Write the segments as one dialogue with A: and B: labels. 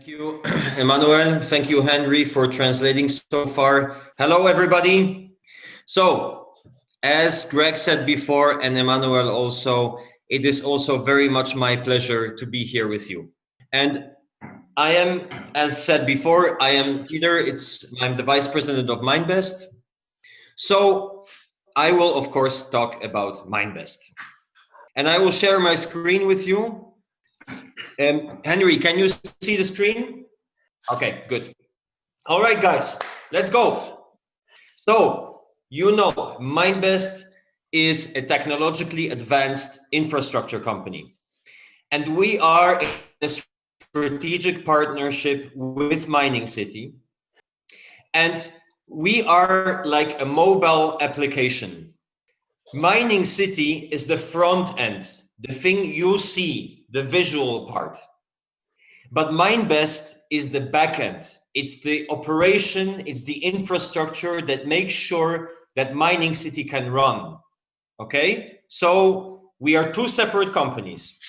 A: you, Emmanuel. Thank you, Henry, for translating so far. Hello, everybody. So, as Greg said before, and Emmanuel also, it is also very much my pleasure to be here with you. And I am, as said before, I am Peter. I'm the Vice President of MineBest. So, I will, of course, talk about MineBest. And I will share my screen with you. Henry, can you see the screen? Okay, good. All right, guys, let's go. So, you know, MineBest is a technologically advanced infrastructure company. And we are in a strategic partnership with Mining City. And we are like a mobile application. Mining City is the front end, the thing you see, the visual part. But MineBest is the back end. It's the operation, it's the infrastructure that makes sure that Mining City can run. Okay? So we are two separate companies.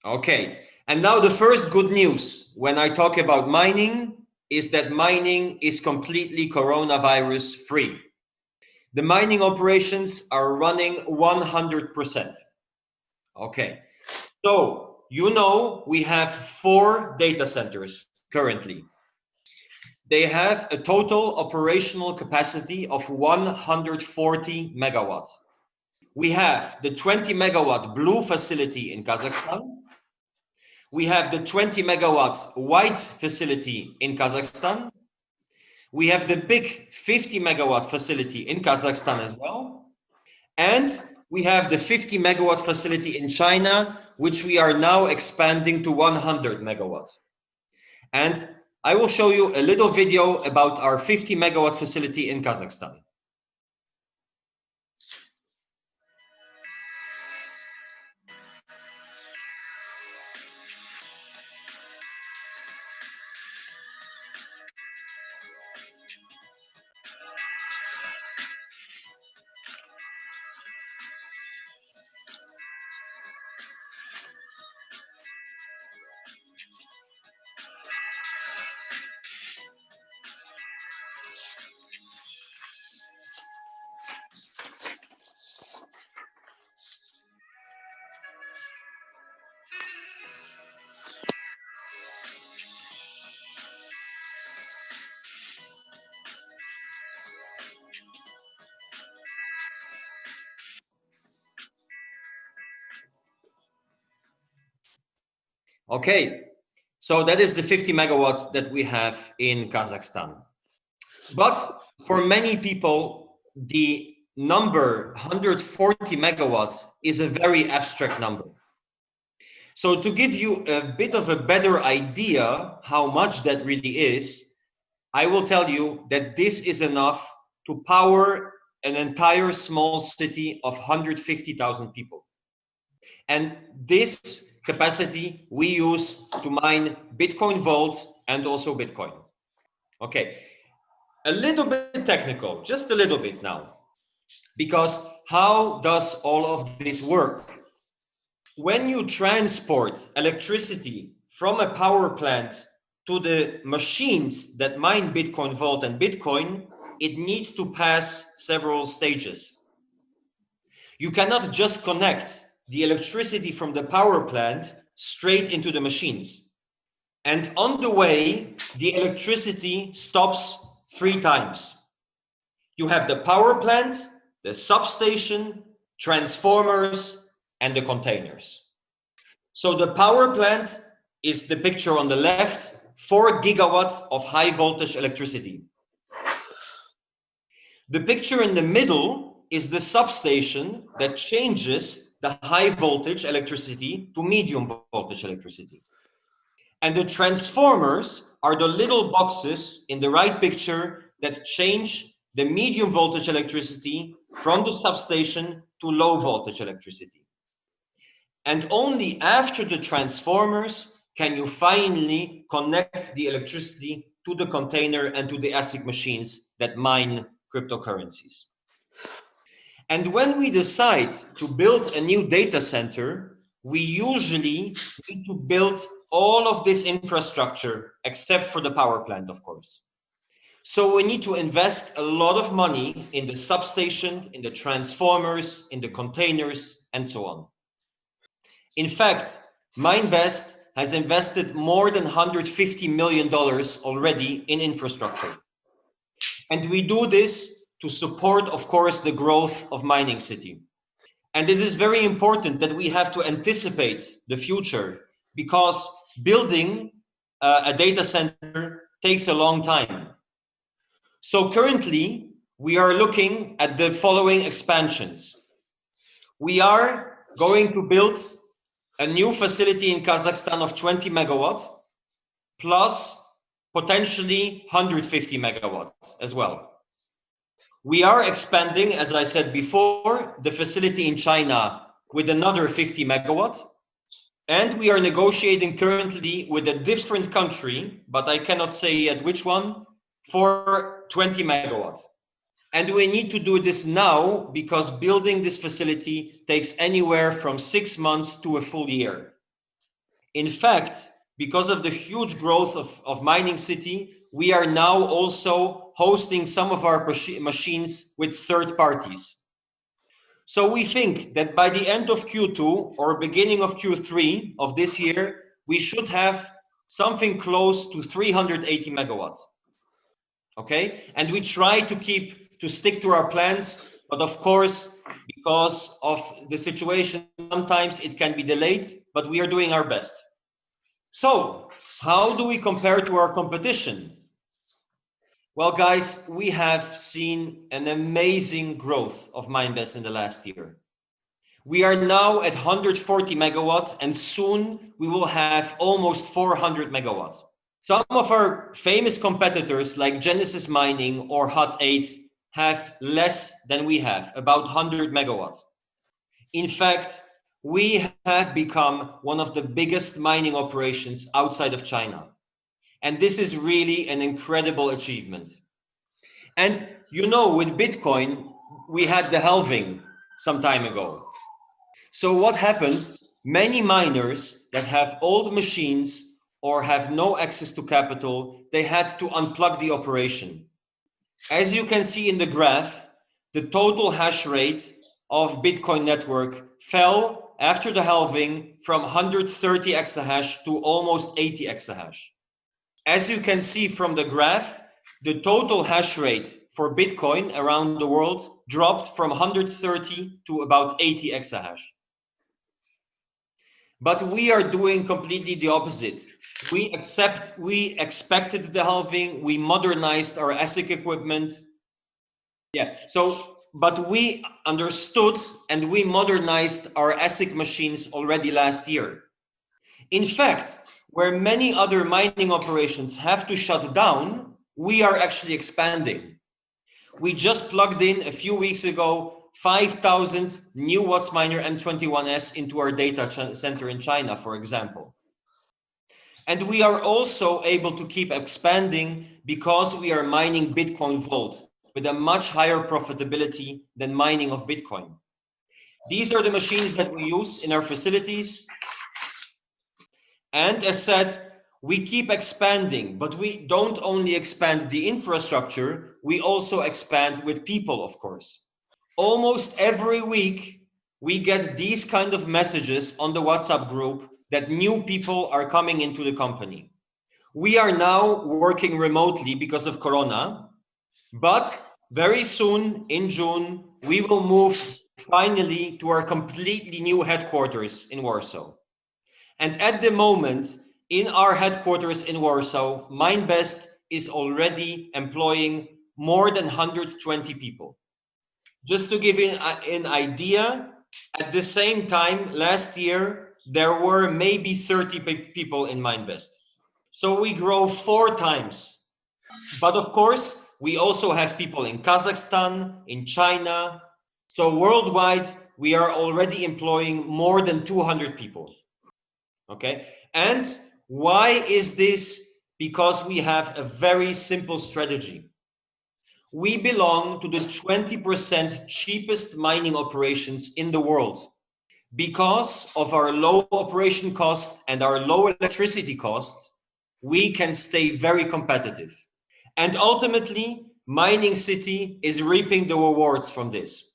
A: Okay. And now the first good news when I talk about mining is that mining is completely coronavirus free. The mining operations are running 100%. Okay. So, you know, we have 4 data centers currently. They have a total operational capacity of 140 megawatts. We have the 20 megawatt blue facility in Kazakhstan. We have the 20 megawatt white facility in Kazakhstan. We have the big 50 megawatt facility in Kazakhstan as well. And we have the 50 megawatt facility in China, which we are now expanding to 100 megawatts. And I will show you a little video about our 50 megawatt facility in Kazakhstan. Okay, so that is the 50 megawatts that we have in Kazakhstan. But for many people, the number 140 megawatts is a very abstract number. So to give you a bit of a better idea how much that really is, I will tell you that this is enough to power an entire small city of 150,000 people. And this capacity we use to mine Bitcoin Vault and also Bitcoin. Okay, a little bit technical, just a little bit now, because how does all of this work? When you transport electricity from a power plant to the machines that mine Bitcoin Vault and Bitcoin, it needs to pass several stages. You cannot just connect the electricity from the power plant straight into the machines. And on the way, the electricity stops 3 times. You have the power plant, the substation, transformers, and the containers. So the power plant is the picture on the left, 4 gigawatts of high voltage electricity. The picture in the middle is the substation that changes the high voltage electricity to medium voltage electricity. And the transformers are the little boxes in the right picture that change the medium voltage electricity from the substation to low voltage electricity. And only after the transformers can you finally connect the electricity to the container and to the ASIC machines that mine cryptocurrencies. And when we decide to build a new data center, we usually need to build all of this infrastructure except for the power plant, of course. So we need to invest a lot of money in the substation, in the transformers, in the containers, and so on. In fact, MineBest has invested more than $150 million already in infrastructure. And we do this to support, of course, the growth of Mining City. And it is very important that we have to anticipate the future, because building a data center takes a long time. So currently, we are looking at the following expansions. We are going to build a new facility in Kazakhstan of 20 megawatt, plus potentially 150 megawatts as well. We are expanding, as I said before, the facility in China with another 50 megawatt. And we are negotiating currently with a different country, but I cannot say yet which one, for 20 megawatts. And we need to do this now because building this facility takes anywhere from 6 months to a full year. In fact, because of the huge growth of Mining City, we are now also hosting some of our machines with third parties. So we think that by the end of Q2 or beginning of Q3 of this year, we should have something close to 380 megawatts. Okay, and we try to stick to our plans, but of course, because of the situation, sometimes it can be delayed, but we are doing our best. So how do we compare to our competition? Well, guys, we have seen an amazing growth of MineBest in the last year. We are now at 140 megawatts, and soon we will have almost 400 megawatts. Some of our famous competitors like Genesis Mining or Hut 8 have less than we have, about 100 megawatts. In fact, we have become one of the biggest mining operations outside of China. And this is really an incredible achievement. And you know, with Bitcoin, we had the halving some time ago. So what happened? Many miners that have old machines or have no access to capital, they had to unplug the operation. As you can see in the graph, the total hash rate of Bitcoin network fell after the halving from 130 exahash to almost 80 exahash. As you can see from the graph, the total hash rate for Bitcoin around the world dropped from 130 to about 80 exahash. But we are doing completely the opposite. We expected the halving, we modernized our ASIC equipment. But we understood and we modernized our ASIC machines already last year. In fact, where many other mining operations have to shut down, we are actually expanding. We just plugged in a few weeks ago 5,000 new WhatsMiner M21S into our data center in China, for example. And we are also able to keep expanding because we are mining Bitcoin Vault with a much higher profitability than mining of Bitcoin. These are the machines that we use in our facilities. And as said, we keep expanding, but we don't only expand the infrastructure, we also expand with people, of course. Almost every week, we get these kind of messages on the WhatsApp group that new people are coming into the company. We are now working remotely because of Corona, but very soon in June, we will move finally to our completely new headquarters in Warsaw. And at the moment, in our headquarters in Warsaw, MineBest is already employing more than 120 people. Just to give you an idea, at the same time last year, there were maybe 30 people in MineBest. So we grow 4 times. But of course, we also have people in Kazakhstan, in China. So worldwide, we are already employing more than 200 people. Okay. And why is this? Because we have a very simple strategy. We belong to the 20% cheapest mining operations in the world. Because of our low operation cost and our low electricity costs, we can stay very competitive. And ultimately, Mining City is reaping the rewards from this.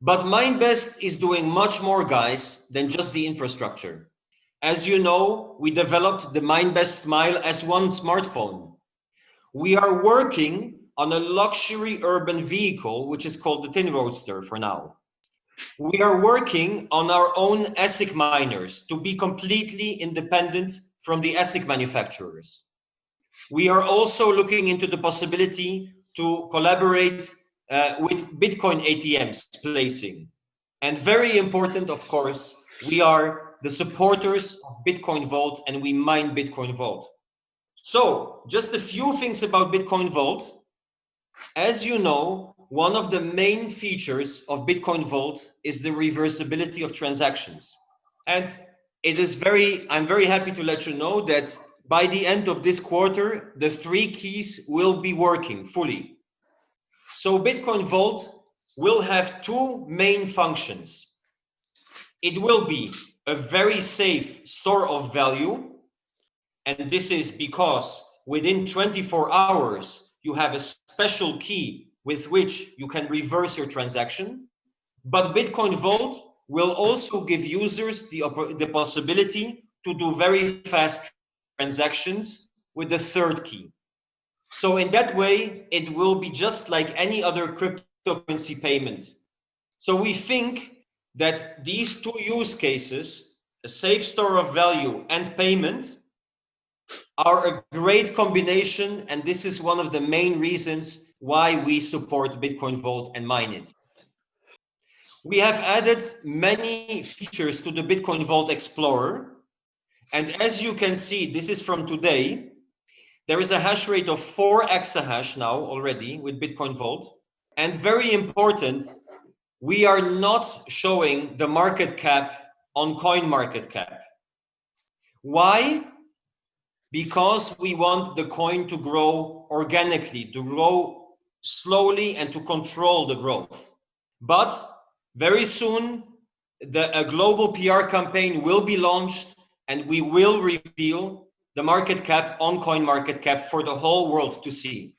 A: But MineBest is doing much more, guys, than just the infrastructure. As you know, we developed the MineBest Smile as one smartphone. We are working on a luxury urban vehicle, which is called the Tin Roadster for now. We are working on our own ASIC miners to be completely independent from the ASIC manufacturers. We are also looking into the possibility to collaborate with Bitcoin ATMs placing. And very important, of course, we are the supporters of Bitcoin Vault and we mine Bitcoin Vault. So just a few things about Bitcoin Vault. As you know, one of the main features of Bitcoin Vault is the reversibility of transactions. And I'm very happy to let you know that by the end of this quarter, the 3 keys will be working fully. So Bitcoin Vault will have 2 main functions. It will be a very safe store of value. And this is because within 24 hours, you have a special key with which you can reverse your transaction. But Bitcoin Vault will also give users the possibility to do very fast transactions with the 3rd key. So in that way, it will be just like any other cryptocurrency payment. So we think that these 2 use cases, a safe store of value and payment, are a great combination, and this is one of the main reasons why we support Bitcoin Vault and mine it. We have added many features to the Bitcoin Vault Explorer, and as you can see, this is from today. There is a hash rate of 4 exahash now already with Bitcoin Vault, and very important, we are not showing the market cap on CoinMarketCap. Why? Because we want the coin to grow organically, to grow slowly and to control the growth. But very soon, a global PR campaign will be launched and we will reveal the market cap on CoinMarketCap for the whole world to see.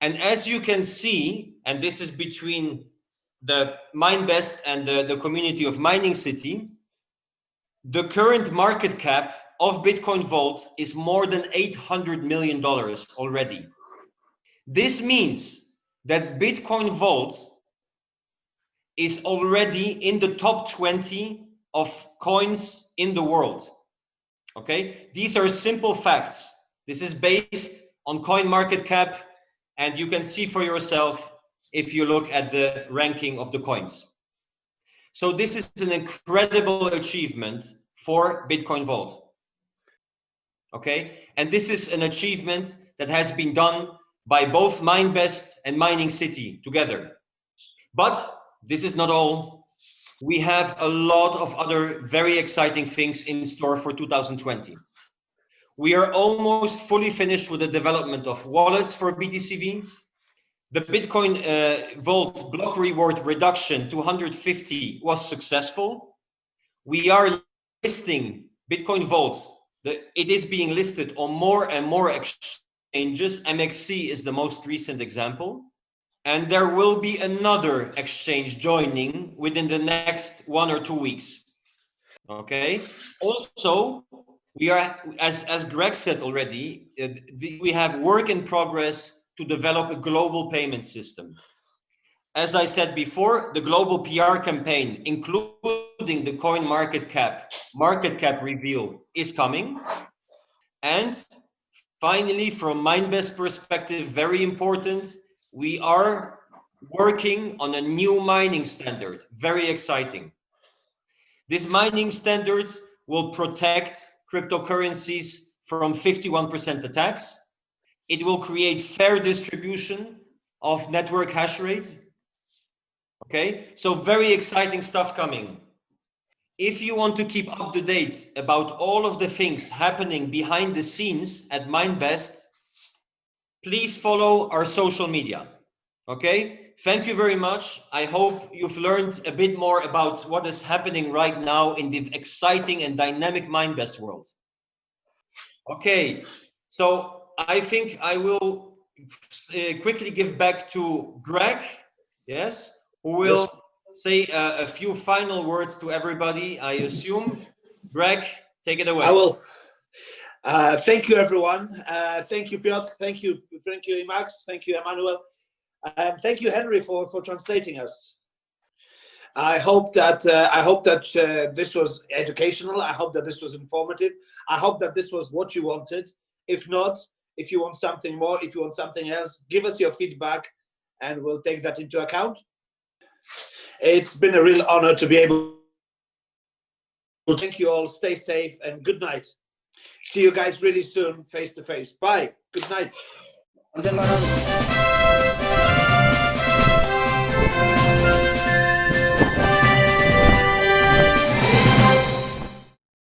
A: And as you can see, and this is between the MineBest and the community of Mining City, the current market cap of Bitcoin Vault is more than $800 million already. This means that Bitcoin Vault is already in the top 20 of coins in the world. Okay, these are simple facts. This is based on CoinMarketCap, and you can see for yourself if you look at the ranking of the coins. So this is an incredible achievement for Bitcoin Vault. Okay, and this is an achievement that has been done by both MineBest and Mining City together. But this is not all. We have a lot of other very exciting things in store for 2020. We are almost fully finished with the development of wallets for BTCV. The Bitcoin Vault block reward reduction to 150 was successful. We are listing Bitcoin Vault. It is being listed on more and more exchanges. MXC is the most recent example. And there will be another exchange joining within the next 1 or 2 weeks. Okay. Also, we are, as Greg said already, we have work in progress to develop a global payment system. As I said before, the global PR campaign, including the CoinMarketCap market cap reveal, is coming. And finally, from MineBest perspective, very important, we are working on a new mining standard. Very exciting. This mining standard will protect cryptocurrencies from 51% attacks. It will create fair distribution of network hash rate. Okay, so very exciting stuff coming. If you want to keep up to date about all of the things happening behind the scenes at MineBest, please follow our social media. Okay, thank you very much. I hope you've learned a bit more about what is happening right now in the exciting and dynamic MineBest world. Okay, so I think I will quickly give back to Greg, yes, who will say a few final words to everybody, I assume. Greg, take it away.
B: I will. Thank you, everyone. Thank you, Piotr. Thank you, Max. Thank you, Emmanuel. Thank you, Henry, for translating us. I hope that this was educational. I hope that this was informative. I hope that this was what you wanted. If not, if you want something more, if you want something else, give us your feedback, and we'll take that into account. It's been a real honor to be able. Thank you all. Stay safe and good night. See you guys really soon, face to face. Bye. Good night.